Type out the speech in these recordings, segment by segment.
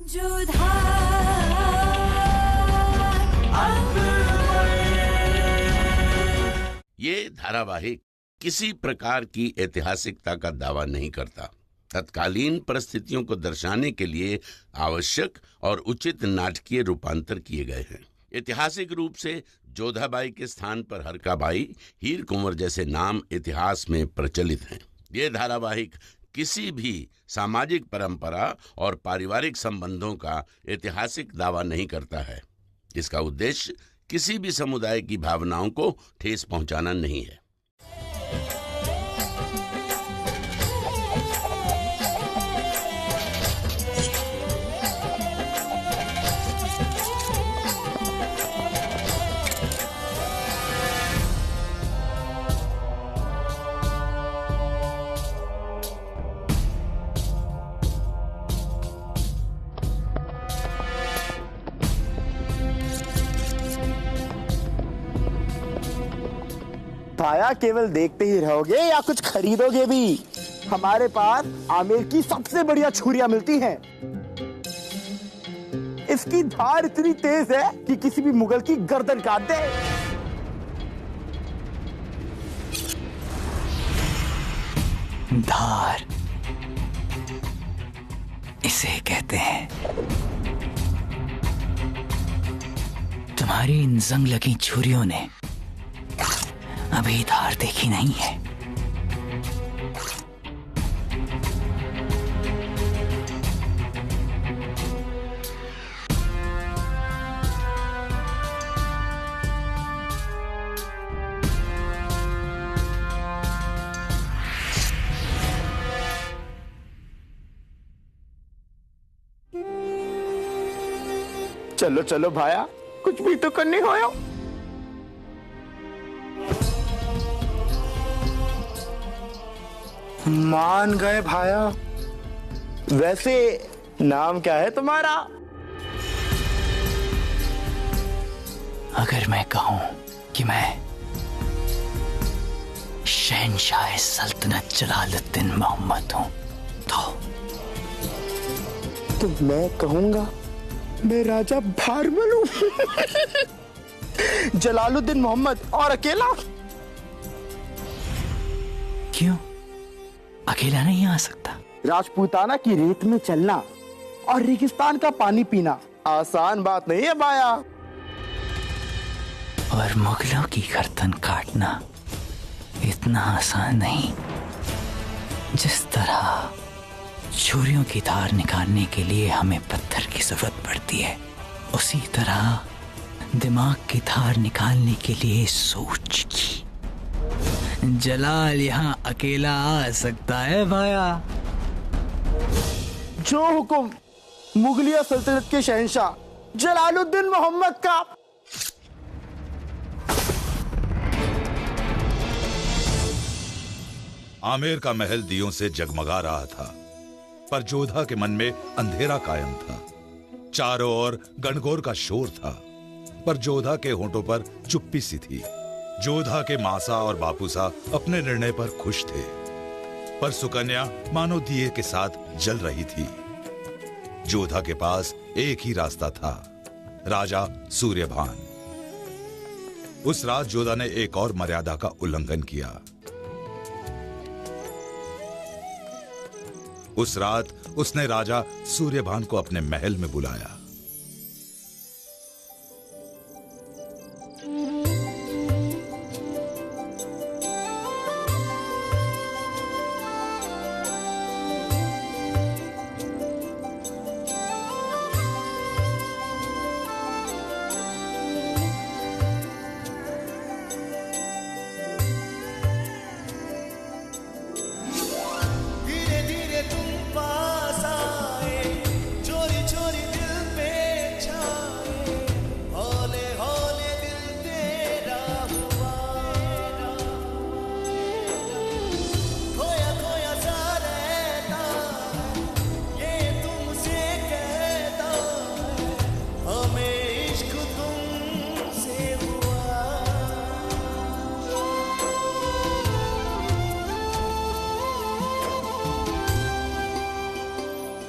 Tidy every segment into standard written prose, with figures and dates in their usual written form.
ये धारावाहिक किसी प्रकार की ऐतिहासिकता का दावा नहीं करता। तत्कालीन परिस्थितियों को दर्शाने के लिए आवश्यक और उचित नाटकीय रूपांतर किए गए हैं। ऐतिहासिक रूप से जोधाबाई के स्थान पर हरकाबाई, हीर कुंवर जैसे नाम इतिहास में प्रचलित हैं। ये धारावाहिक किसी भी सामाजिक परंपरा और पारिवारिक संबंधों का ऐतिहासिक दावा नहीं करता है। इसका उद्देश्य किसी भी समुदाय की भावनाओं को ठेस पहुंचाना नहीं है। भाया केवल देखते ही रहोगे या कुछ खरीदोगे भी? हमारे पास आमेर की सबसे बढ़िया छुरियां मिलती हैं। इसकी धार इतनी तेज है कि किसी भी मुगल की गर्दन काट दे। धार इसे कहते हैं। तुम्हारी इन जंग लगी छुरियों ने अभी धार देखी नहीं है। चलो चलो भाया, कुछ भी तो करने होयो। मान गए भाया। वैसे नाम क्या है तुम्हारा? अगर मैं कहूं कि मैं शहंशाह सल्तनत जलालुद्दीन मोहम्मद हूं तो मैं कहूंगा मैं राजा भारमल हूं। जलालुद्दीन मोहम्मद और अकेला? क्यों अकेला नहीं आ सकता? राजपूताना की रेत में चलना और रेगिस्तान का पानी पीना आसान बात नहीं है भाया। और मुगलों की गर्दन काटना इतना आसान नहीं। जिस तरह छुरियों की धार निकालने के लिए हमें पत्थर की जरूरत पड़ती है, उसी तरह दिमाग की धार निकालने के लिए सोच की। जलाल यहाँ अकेला आ सकता है भाया। जो हुक्म मुगलिया सल्तनत के शहंशाह जलालुद्दीन मोहम्मद का। आमेर का महल दियों से जगमगा रहा था, पर जोधा के मन में अंधेरा कायम था। चारों ओर गणगौर का शोर था, पर जोधा के होंठों पर चुप्पी सी थी। जोधा के मासा और बापूसा अपने निर्णय पर खुश थे, पर सुकन्या मानो दिए के साथ जल रही थी। जोधा के पास एक ही रास्ता था, राजा सूर्यभान। उस रात जोधा ने एक और मर्यादा का उल्लंघन किया। उस रात उसने राजा सूर्यभान को अपने महल में बुलाया।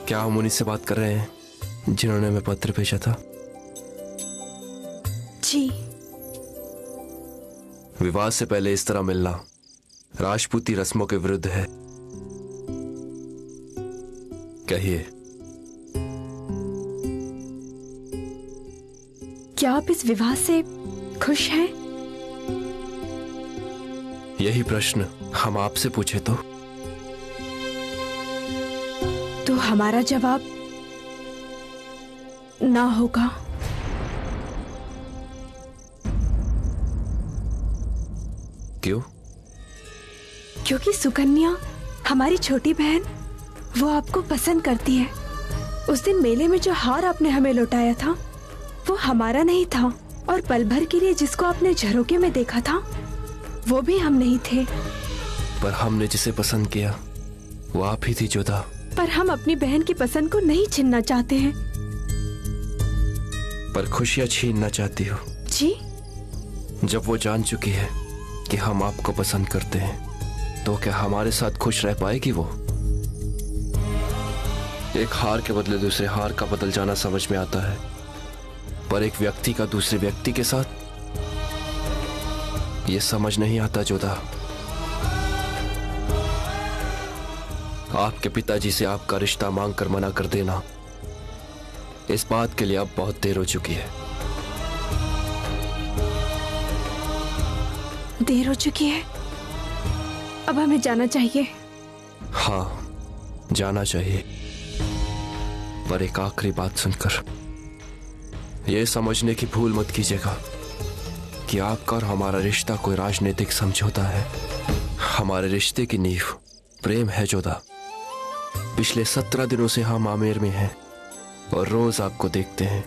क्या हम उन्हीं से बात कर रहे हैं? जिन्होंने मैं पत्र भेजा था? जी। विवाह से पहले इस तरह मिलना राजपूती रस्मों के विरुद्ध है। कहिए, क्या आप इस विवाह से खुश हैं? यही प्रश्न हम आपसे पूछे तो हमारा जवाब ना होगा। क्यों? क्योंकि सुकन्या, हमारी छोटी बहन, वो आपको पसंद करती है। उस दिन मेले में जो हार आपने हमें लौटाया था वो हमारा नहीं था, और पल भर के लिए जिसको आपने झरोके में देखा था वो भी हम नहीं थे। पर हमने जिसे पसंद किया वो आप ही थी जोधा। पर हम अपनी बहन की पसंद को नहीं छीनना चाहते हैं। पर खुशियां छीनना चाहती हो? जी। जब वो जान चुकी है कि हम आपको पसंद करते हैं तो क्या हमारे साथ खुश रह पाएगी वो? एक हार के बदले दूसरे हार का बदल जाना समझ में आता है, पर एक व्यक्ति का दूसरे व्यक्ति के साथ ये समझ नहीं आता जोधा। आपके पिताजी से आपका रिश्ता मांग कर मना कर देना, इस बात के लिए अब बहुत देर हो चुकी है। देर हो चुकी है? अब हमें जाना चाहिए। हाँ, जाना चाहिए, पर एक आखिरी बात सुनकर यह समझने की भूल मत कीजिएगा कि आपका और हमारा रिश्ता कोई राजनीतिक समझौता है। हमारे रिश्ते की नींव प्रेम है जोधा। पिछले 17 दिनों से हम आमेर में हैं और रोज आपको देखते हैं,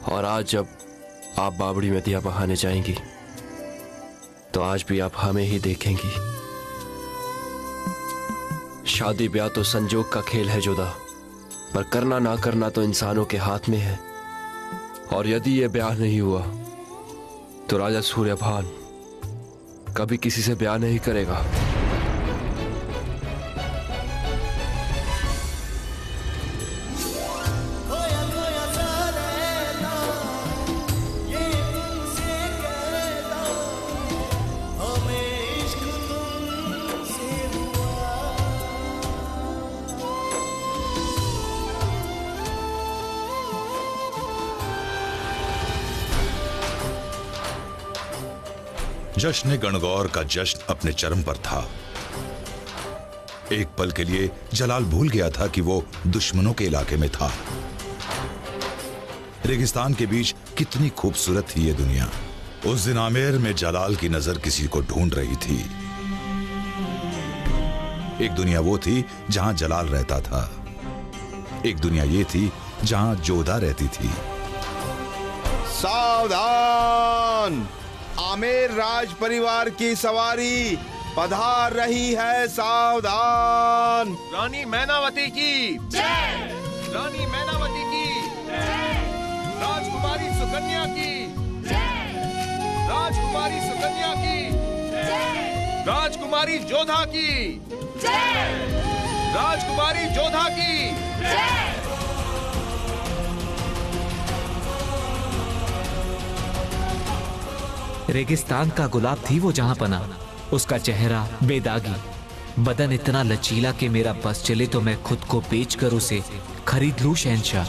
और आज जब आप बावड़ी में दिया बहाने जाएंगी तो आज भी आप हमें ही देखेंगी। शादी ब्याह तो संजोग का खेल है जोधा, पर करना ना करना तो इंसानों के हाथ में है। और यदि यह ब्याह नहीं हुआ तो राजा सूर्यभान कभी किसी से ब्याह नहीं करेगा। जश्न गणगौर का जश्न अपने चरम पर था। एक पल के लिए जलाल भूल गया था कि वो दुश्मनों के इलाके में था। रेगिस्तान के बीच कितनी खूबसूरत थी ये दुनिया। उस दिन आमेर में जलाल की नजर किसी को ढूंढ रही थी। एक दुनिया वो थी जहां जलाल रहता था, एक दुनिया ये थी जहां जोधा रहती थी। सावधान! आमेर राज परिवार की सवारी पधार रही है, सावधान! रानी मैनावती की जय! रानी मैनावती की जय! राजकुमारी सुकन्या की जय! राजकुमारी सुकन्या की जय! राजकुमारी जोधा की जय! राजकुमारी जोधा की जय! रेगिस्तान का गुलाब थी वो जहां पना। उसका चेहरा बेदागी, बदन इतना लचीला कि मेरा बस चले तो मैं खुद को बेचकर उसे खरीद लूं शहंशाह।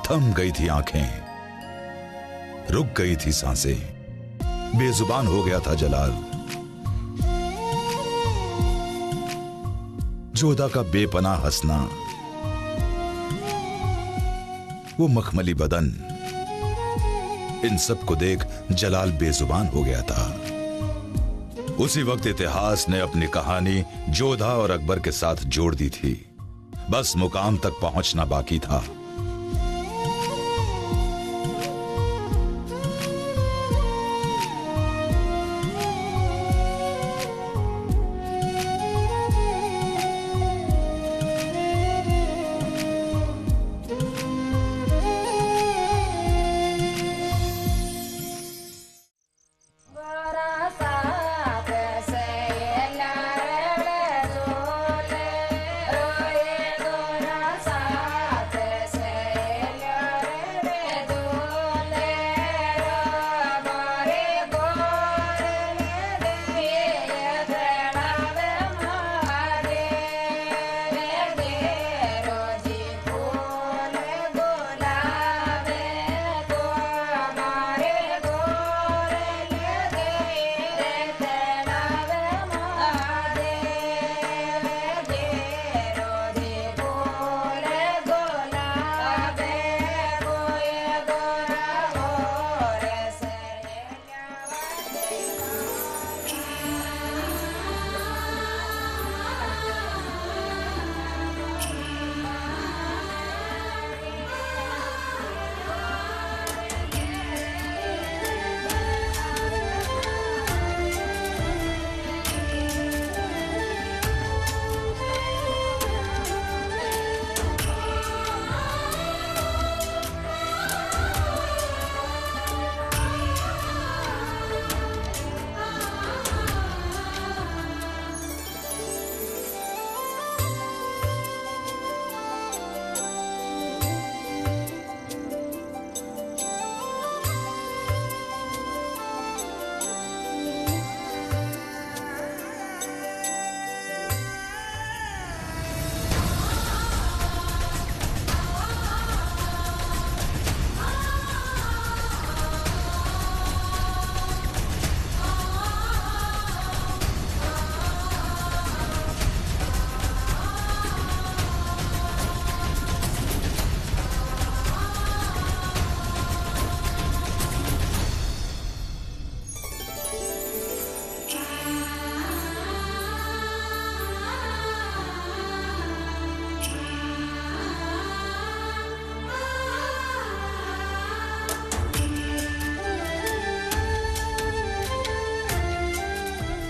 थम गई थी आंखें, रुक गई थी सांसें, बेजुबान हो गया था जलाल। जोधा का बेपनाह हंसना, वो मखमली बदन, इन सब को देख जलाल बेजुबान हो गया था। उसी वक्त इतिहास ने अपनी कहानी जोधा और अकबर के साथ जोड़ दी थी। बस मुकाम तक पहुंचना बाकी था।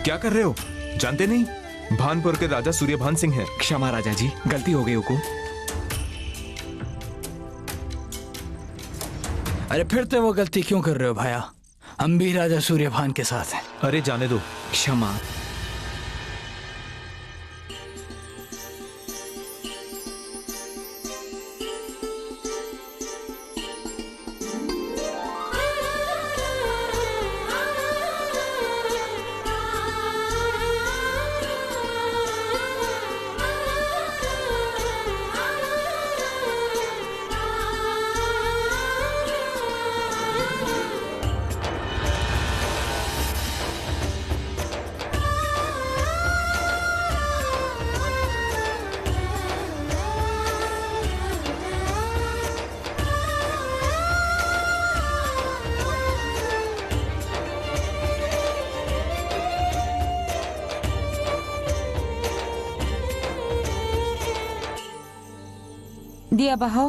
क्या कर रहे हो? जानते नहीं भानपुर के राजा सूर्यभान सिंह हैं। क्षमा राजा जी, गलती हो गई हुकुम। अरे फिर तो वो गलती क्यों कर रहे हो भाया? हम भी राजा सूर्यभान के साथ हैं। अरे जाने दो। क्षमा। दिया बहाओ।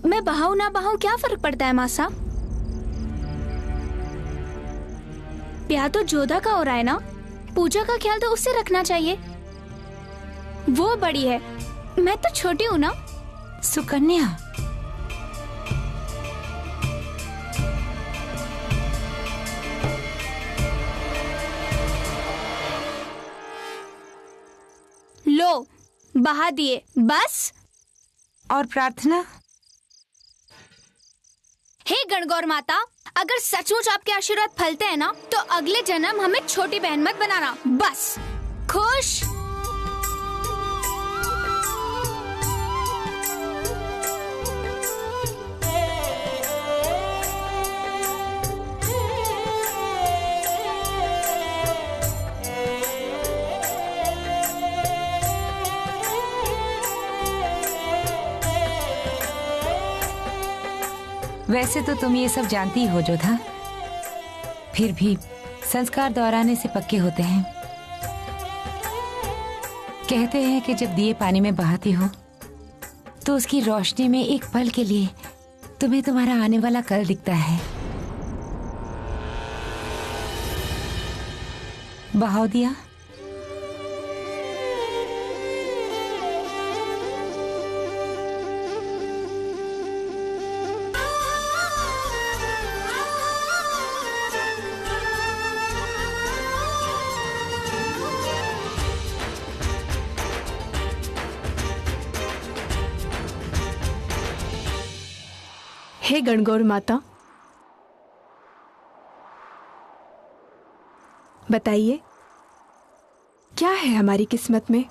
मैं बहाऊ ना बहाऊ क्या फर्क पड़ता है मासा? प्यार तो जोधा का हो रहा है ना, पूजा का ख्याल तो उससे रखना चाहिए। वो बड़ी है, मैं तो छोटी हूँ ना। सुकन्या, लो बहा दिए बस। और प्रार्थना? हे गणगौर माता, अगर सचमुच आपके आशीर्वाद फलते हैं ना, तो अगले जन्म हमें छोटी बहन मत बनाना। बस खुश। वैसे तो तुम ये सब जानती ही हो जोधा, फिर भी संस्कार दोहराने से पक्के होते हैं। कहते हैं कि जब दिए पानी में बहाती हो तो उसकी रोशनी में एक पल के लिए तुम्हें तुम्हारा आने वाला कल दिखता है। बहाव दिया। हे गणगौर माता, बताइए क्या है हमारी किस्मत में?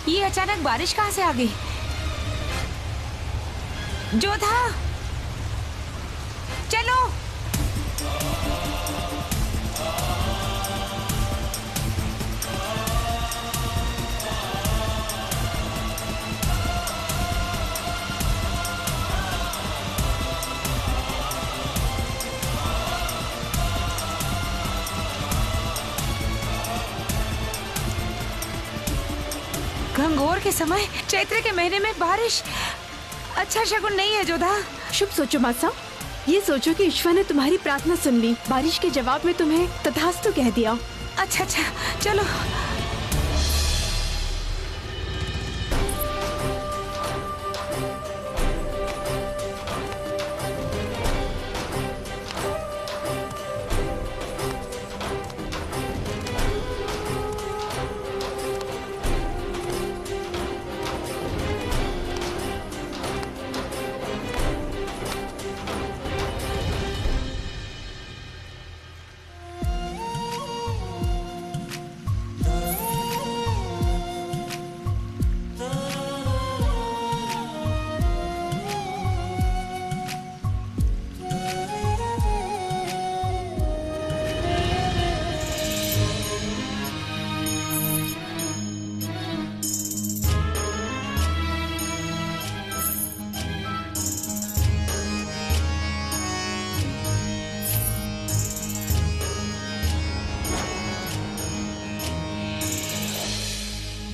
ये अचानक बारिश कहाँ से आ गई? जोधा, चलो। घंघोर के समय चैत्र के महीने में बारिश अच्छा शगुन नहीं है जोधा। शुभ सोचो मासा, ये सोचो कि ईश्वर ने तुम्हारी प्रार्थना सुन ली, बारिश के जवाब में तुम्हें तथास्तु कह दिया। अच्छा अच्छा चलो।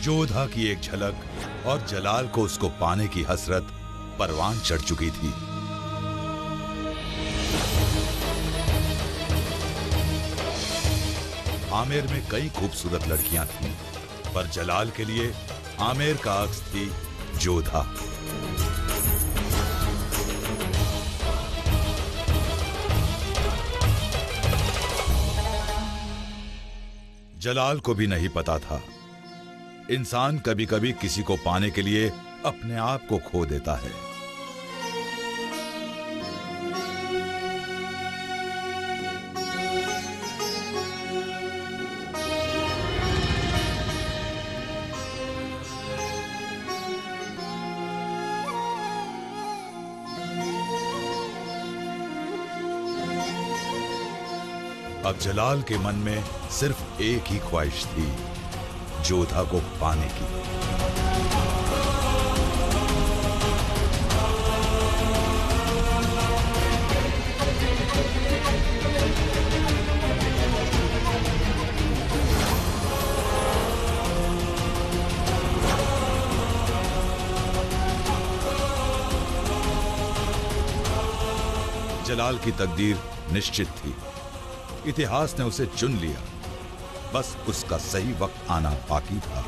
जोधा की एक झलक और जलाल को उसको पाने की हसरत परवान चढ़ चुकी थी। आमेर में कई खूबसूरत लड़कियां थीं, पर जलाल के लिए आमेर का अक्स थी जोधा। जलाल को भी नहीं पता था, इंसान कभी कभी किसी को पाने के लिए अपने आप को खो देता है। अब जलाल के मन में सिर्फ एक ही ख्वाहिश थी, जोधा को पाने की। जलाल की तकदीर निश्चित थी। इतिहास ने उसे चुन लिया, बस उसका सही वक्त आना बाकी था।